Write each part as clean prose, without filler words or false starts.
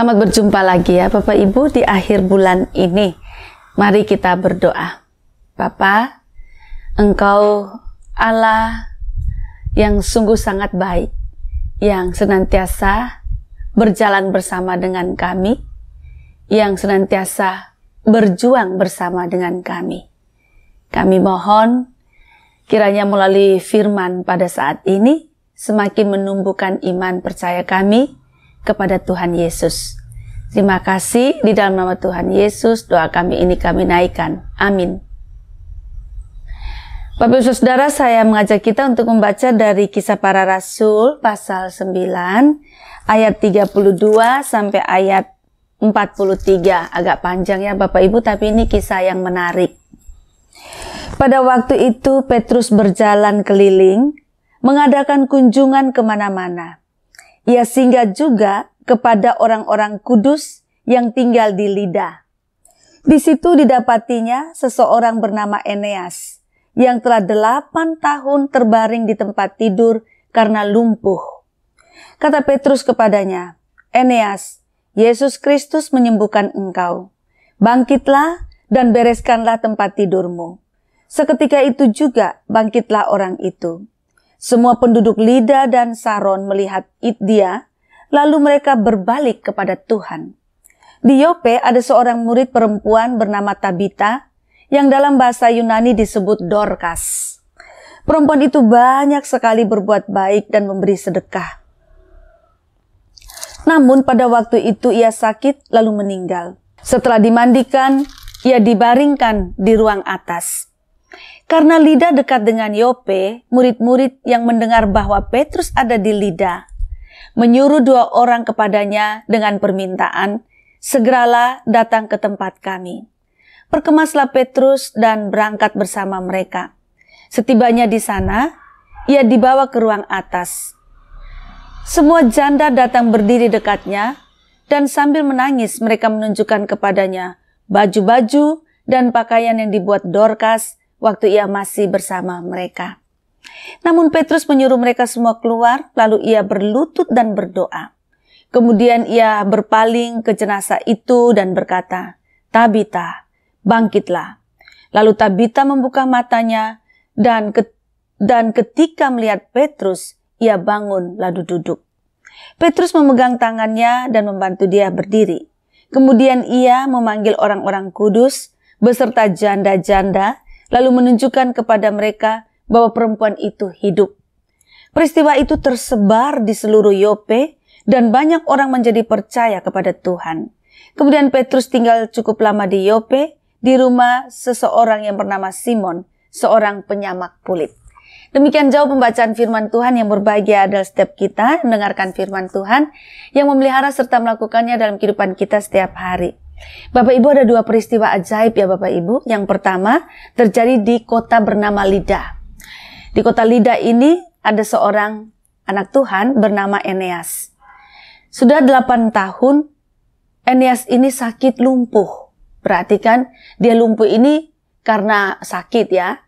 Selamat berjumpa lagi ya Bapak Ibu di akhir bulan ini. Mari kita berdoa. Bapa, Engkau Allah yang sungguh sangat baik, yang senantiasa berjalan bersama dengan kami, yang senantiasa berjuang bersama dengan kami. Kami mohon kiranya melalui firman pada saat ini semakin menumbuhkan iman percaya kami kepada Tuhan Yesus. Terima kasih, di dalam nama Tuhan Yesus doa kami ini kami naikkan. Amin. Bapak Ibu Saudara, saya mengajak kita untuk membaca dari Kisah Para Rasul pasal 9 ayat 32 sampai ayat 43. Agak panjang ya Bapak Ibu, tapi ini kisah yang menarik. Pada waktu itu Petrus berjalan keliling mengadakan kunjungan kemana-mana. Ia singgah juga kepada orang-orang kudus yang tinggal di Lida. Di situ didapatinya seseorang bernama Eneas yang telah 8 tahun terbaring di tempat tidur karena lumpuh. Kata Petrus kepadanya, "Eneas, Yesus Kristus menyembuhkan engkau. Bangkitlah dan bereskanlah tempat tidurmu." Seketika itu juga bangkitlah orang itu. Semua penduduk Lida dan Saron melihat dia, lalu mereka berbalik kepada Tuhan. Di Yope ada seorang murid perempuan bernama Tabita, yang dalam bahasa Yunani disebut Dorcas. Perempuan itu banyak sekali berbuat baik dan memberi sedekah. Namun pada waktu itu ia sakit lalu meninggal. Setelah dimandikan, ia dibaringkan di ruang atas. Karena Lida dekat dengan Yope, murid-murid yang mendengar bahwa Petrus ada di Lida, menyuruh 2 orang kepadanya dengan permintaan, "Segeralah datang ke tempat kami." Perkemaslah Petrus dan berangkat bersama mereka. Setibanya di sana, ia dibawa ke ruang atas. Semua janda datang berdiri dekatnya, dan sambil menangis mereka menunjukkan kepadanya baju-baju dan pakaian yang dibuat Dorcas waktu ia masih bersama mereka. Namun Petrus menyuruh mereka semua keluar, lalu ia berlutut dan berdoa. Kemudian ia berpaling ke jenazah itu dan berkata, "Tabita, bangkitlah." Lalu Tabita membuka matanya dan ketika melihat Petrus, ia bangun lalu duduk. Petrus memegang tangannya dan membantu dia berdiri. Kemudian ia memanggil orang-orang kudus beserta janda-janda, lalu menunjukkan kepada mereka bahwa perempuan itu hidup. Peristiwa itu tersebar di seluruh Yope dan banyak orang menjadi percaya kepada Tuhan. Kemudian Petrus tinggal cukup lama di Yope di rumah seseorang yang bernama Simon, seorang penyamak kulit. Demikian jauh pembacaan firman Tuhan. Yang berbahagia adalah setiap kita mendengarkan firman Tuhan yang memelihara serta melakukannya dalam kehidupan kita setiap hari. Bapak Ibu, ada 2 peristiwa ajaib ya Bapak Ibu. Yang pertama terjadi di kota bernama Lida. Di kota Lida ini ada seorang anak Tuhan bernama Eneas. Sudah 8 tahun Eneas ini sakit lumpuh. Perhatikan, dia lumpuh ini karena sakit ya.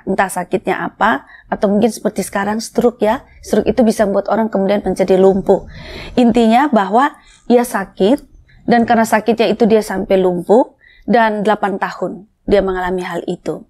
Entah sakitnya apa, atau mungkin seperti sekarang stroke ya. Stroke itu bisa membuat orang kemudian menjadi lumpuh. Intinya bahwa ia sakit, dan karena sakitnya itu dia sampai lumpuh, dan 8 tahun dia mengalami hal itu.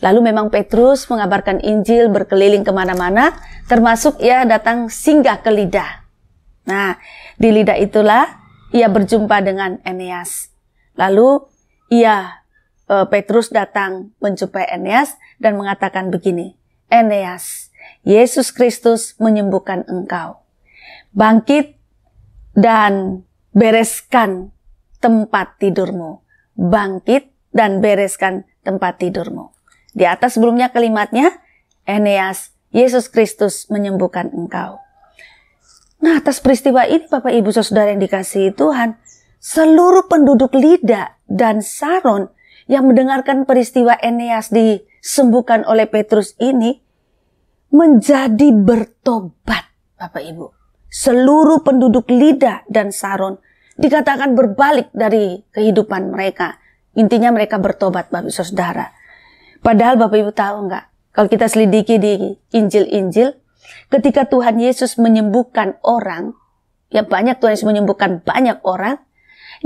Lalu memang Petrus mengabarkan Injil berkeliling kemana-mana, termasuk ia datang singgah ke Lida. Nah, di Lida itulah ia berjumpa dengan Eneas. Lalu Petrus datang menjumpai Eneas dan mengatakan begini, "Eneas, Yesus Kristus menyembuhkan engkau. Bangkit dan bereskan tempat tidurmu." Bangkit dan bereskan tempat tidurmu. Di atas sebelumnya kalimatnya, "Eneas, Yesus Kristus menyembuhkan engkau." Nah, atas peristiwa ini Bapak Ibu Saudara yang dikasihi Tuhan, seluruh penduduk Lida dan Saron yang mendengarkan peristiwa Eneas disembuhkan oleh Petrus ini menjadi bertobat Bapak Ibu. Seluruh penduduk Lida dan Saron dikatakan berbalik dari kehidupan mereka. Intinya mereka bertobat Bapak Ibu Saudara. Padahal Bapak Ibu tahu enggak, kalau kita selidiki di Injil-Injil, ketika Tuhan Yesus menyembuhkan orang, Ya banyak Tuhan Yesus menyembuhkan banyak orang.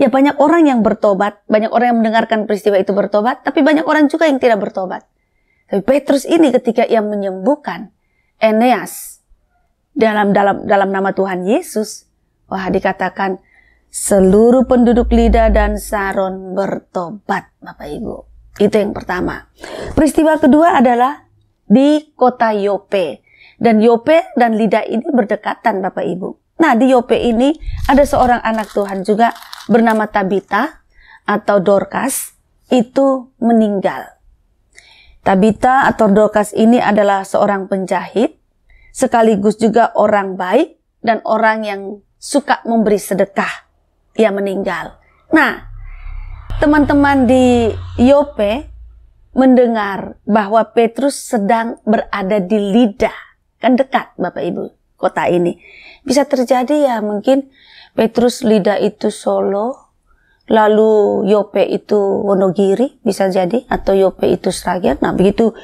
Ya banyak orang yang bertobat, banyak orang yang mendengarkan peristiwa itu bertobat, tapi banyak orang juga yang tidak bertobat. Tapi Petrus ini ketika ia menyembuhkan Eneas dalam nama Tuhan Yesus, wah dikatakan seluruh penduduk Lida dan Saron bertobat, Bapak Ibu. Itu yang pertama. Peristiwa kedua adalah di kota Yope. Dan Yope dan Lida ini berdekatan, Bapak Ibu. Nah, di Yope ini ada seorang anak Tuhan juga bernama Tabita atau Dorcas, itu meninggal. Tabita atau Dorcas ini adalah seorang penjahit, sekaligus juga orang baik dan orang yang suka memberi sedekah. Ia meninggal. Nah, teman-teman di Yope mendengar bahwa Petrus sedang berada di Lida. Kan dekat Bapak Ibu kota ini. Bisa terjadi ya mungkin Petrus Lida itu Solo, lalu Yope itu Wonogiri bisa jadi, atau Yope itu Sragen. Nah begitu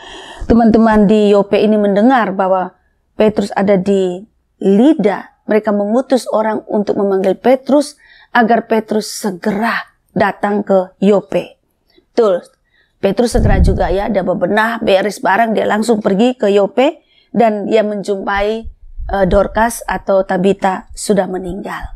teman-teman di Yope ini mendengar bahwa Petrus ada di Lida, mereka mengutus orang untuk memanggil Petrus agar Petrus segera datang ke Yope. Betul, Petrus segera juga ya, dia bebenah, beres barang, dia langsung pergi ke Yope dan dia menjumpai Dorcas atau Tabita sudah meninggal.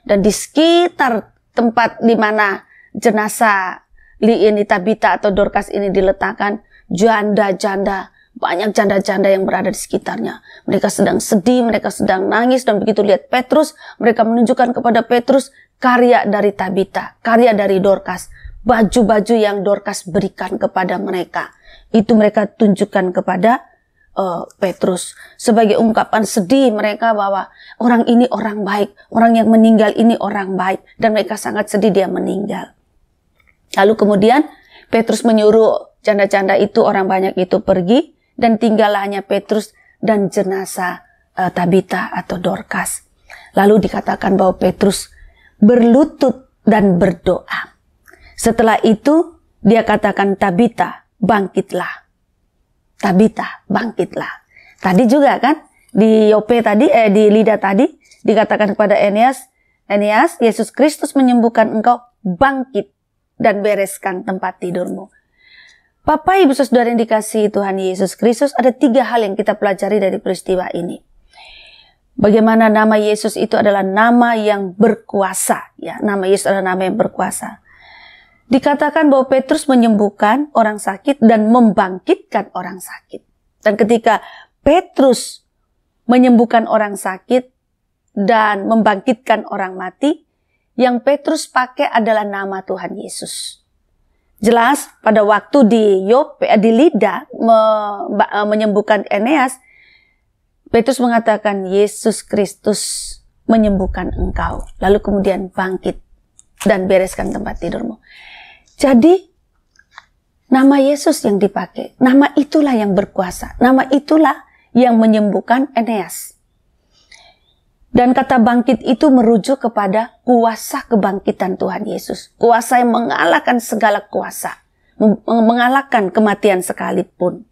Dan di sekitar tempat di mana jenazah ini Tabita atau Dorcas ini diletakkan, janda-janda, banyak janda-janda yang berada di sekitarnya. Mereka sedang sedih, mereka sedang nangis, dan begitu lihat Petrus, mereka menunjukkan kepada Petrus karya dari Tabita, karya dari Dorcas, baju-baju yang Dorcas berikan kepada mereka. Itu mereka tunjukkan kepada Petrus sebagai ungkapan sedih mereka bahwa orang ini orang baik, orang yang meninggal ini orang baik, dan mereka sangat sedih dia meninggal. Lalu kemudian Petrus menyuruh janda-janda itu, orang banyak itu pergi, dan tinggal hanya Petrus dan jenazah Tabita atau Dorcas. Lalu dikatakan bahwa Petrus berlutut dan berdoa. Setelah itu dia katakan, Tabita, bangkitlah. Tabita, bangkitlah. Tadi juga kan di Yope tadi, di Lida tadi dikatakan kepada Eneas, Eneas, Yesus Kristus menyembuhkan engkau, bangkit dan bereskan tempat tidurmu. Bapak Ibu Saudara yang dikasihi Tuhan Yesus Kristus, ada 3 hal yang kita pelajari dari peristiwa ini. Bagaimana nama Yesus itu adalah nama yang berkuasa, ya, nama Yesus adalah nama yang berkuasa. Dikatakan bahwa Petrus menyembuhkan orang sakit dan membangkitkan orang sakit. Dan ketika Petrus menyembuhkan orang sakit dan membangkitkan orang mati, yang Petrus pakai adalah nama Tuhan Yesus. Jelas pada waktu di Yope, di Lida menyembuhkan Eneas, Petrus mengatakan Yesus Kristus menyembuhkan engkau. Lalu kemudian bangkit dan bereskan tempat tidurmu. Jadi nama Yesus yang dipakai, nama itulah yang berkuasa, nama itulah yang menyembuhkan Eneas. Dan kata bangkit itu merujuk kepada kuasa kebangkitan Tuhan Yesus. Kuasa yang mengalahkan segala kuasa, mengalahkan kematian sekalipun.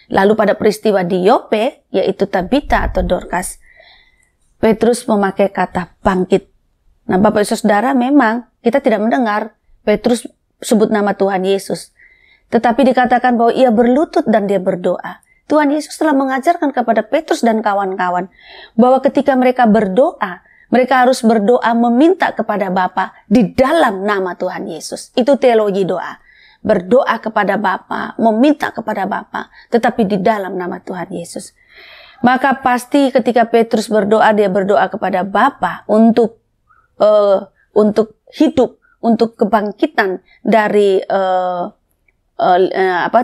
Lalu pada peristiwa di Yope, yaitu Tabita atau Dorcas, Petrus memakai kata bangkit. Nah Bapak Ibu Saudara, memang kita tidak mendengar Petrus sebut nama Tuhan Yesus. Tetapi dikatakan bahwa ia berlutut dan dia berdoa. Tuhan Yesus telah mengajarkan kepada Petrus dan kawan-kawan bahwa ketika mereka berdoa, mereka harus berdoa meminta kepada Bapa di dalam nama Tuhan Yesus. Itu teologi doa. Berdoa kepada Bapa, meminta kepada Bapa, tetapi di dalam nama Tuhan Yesus. Maka pasti ketika Petrus berdoa, dia berdoa kepada Bapa untuk hidup, untuk kebangkitan dari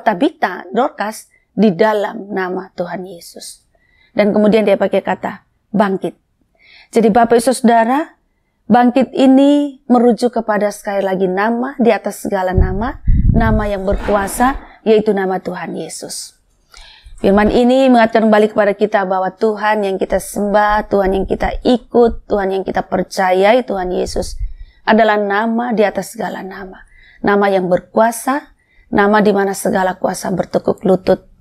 Tabita, Dorcas, di dalam nama Tuhan Yesus. Dan kemudian dia pakai kata bangkit. Jadi Bapak Ibu Saudara, bangkit ini merujuk kepada sekali lagi nama di atas segala nama, nama yang berkuasa, yaitu nama Tuhan Yesus. Firman ini mengingatkan kembali kepada kita bahwa Tuhan yang kita sembah, Tuhan yang kita ikut, Tuhan yang kita percayai, Tuhan Yesus adalah nama di atas segala nama. Nama yang berkuasa, nama di mana segala kuasa bertekuk lutut.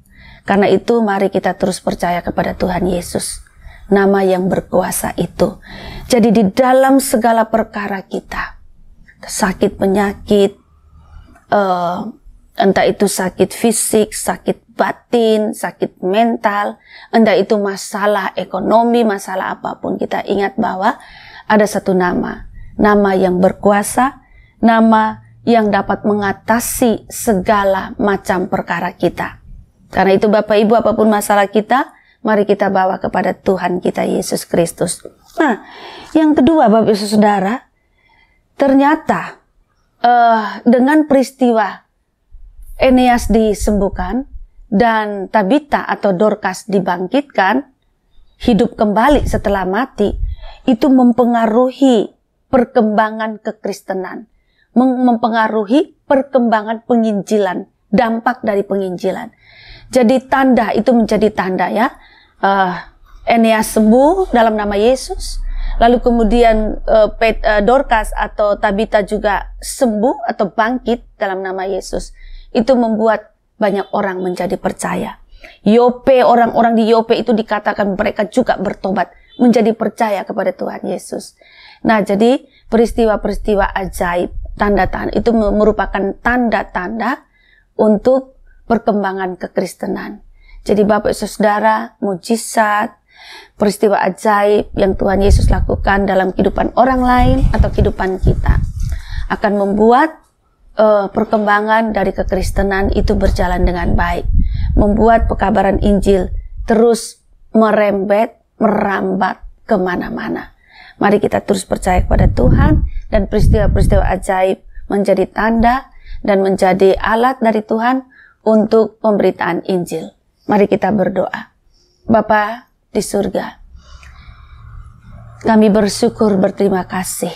Karena itu mari kita terus percaya kepada Tuhan Yesus. nama yang berkuasa itu. Jadi di dalam segala perkara kita, sakit penyakit, entah itu sakit fisik, sakit batin, sakit mental, entah itu masalah ekonomi, masalah apapun, kita ingat bahwa ada satu nama yang berkuasa, nama yang dapat mengatasi segala macam perkara kita. Karena itu Bapak Ibu, apapun masalah kita, mari kita bawa kepada Tuhan kita Yesus Kristus. Nah, yang kedua Bapak Ibu Saudara, ternyata dengan peristiwa Eneas disembuhkan dan Tabita atau Dorcas dibangkitkan, hidup kembali setelah mati, itu mempengaruhi perkembangan kekristenan, mempengaruhi perkembangan penginjilan, dampak dari penginjilan. Jadi tanda itu menjadi tanda ya, Eneas sembuh dalam nama Yesus, lalu kemudian Dorcas atau Tabita juga sembuh atau bangkit dalam nama Yesus. Itu membuat banyak orang menjadi percaya. Yope, orang-orang di Yope itu dikatakan mereka juga bertobat, menjadi percaya kepada Tuhan Yesus. Nah, jadi peristiwa-peristiwa ajaib, tanda-tanda itu merupakan tanda-tanda untuk perkembangan kekristenan. Jadi Bapak Ibu Saudara, mujizat, peristiwa ajaib yang Tuhan Yesus lakukan dalam kehidupan orang lain atau kehidupan kita akan membuat perkembangan dari kekristenan itu berjalan dengan baik, membuat pekabaran Injil terus merembet, merambat kemana-mana. Mari kita terus percaya kepada Tuhan, dan peristiwa-peristiwa ajaib menjadi tanda dan menjadi alat dari Tuhan untuk pemberitaan Injil. Mari kita berdoa. Bapa di surga, kami bersyukur, berterima kasih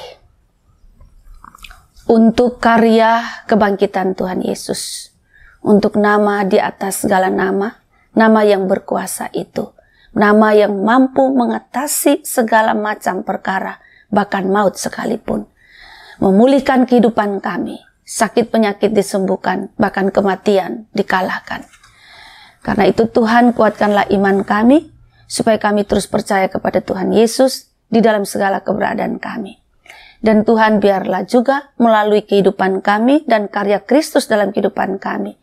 untuk karya kebangkitan Tuhan Yesus, untuk nama di atas segala nama, nama yang berkuasa itu, nama yang mampu mengatasi segala macam perkara, bahkan maut sekalipun, memulihkan kehidupan kami, sakit penyakit disembuhkan, bahkan kematian dikalahkan. Karena itu Tuhan, kuatkanlah iman kami, supaya kami terus percaya kepada Tuhan Yesus di dalam segala keberadaan kami. Dan Tuhan, biarlah juga melalui kehidupan kami dan karya Kristus dalam kehidupan kami,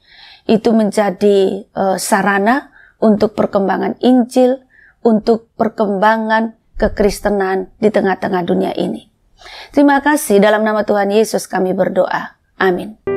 itu menjadi sarana untuk perkembangan Injil, untuk perkembangan kekristenan di tengah-tengah dunia ini. Terima kasih, dalam nama Tuhan Yesus kami berdoa. Amin.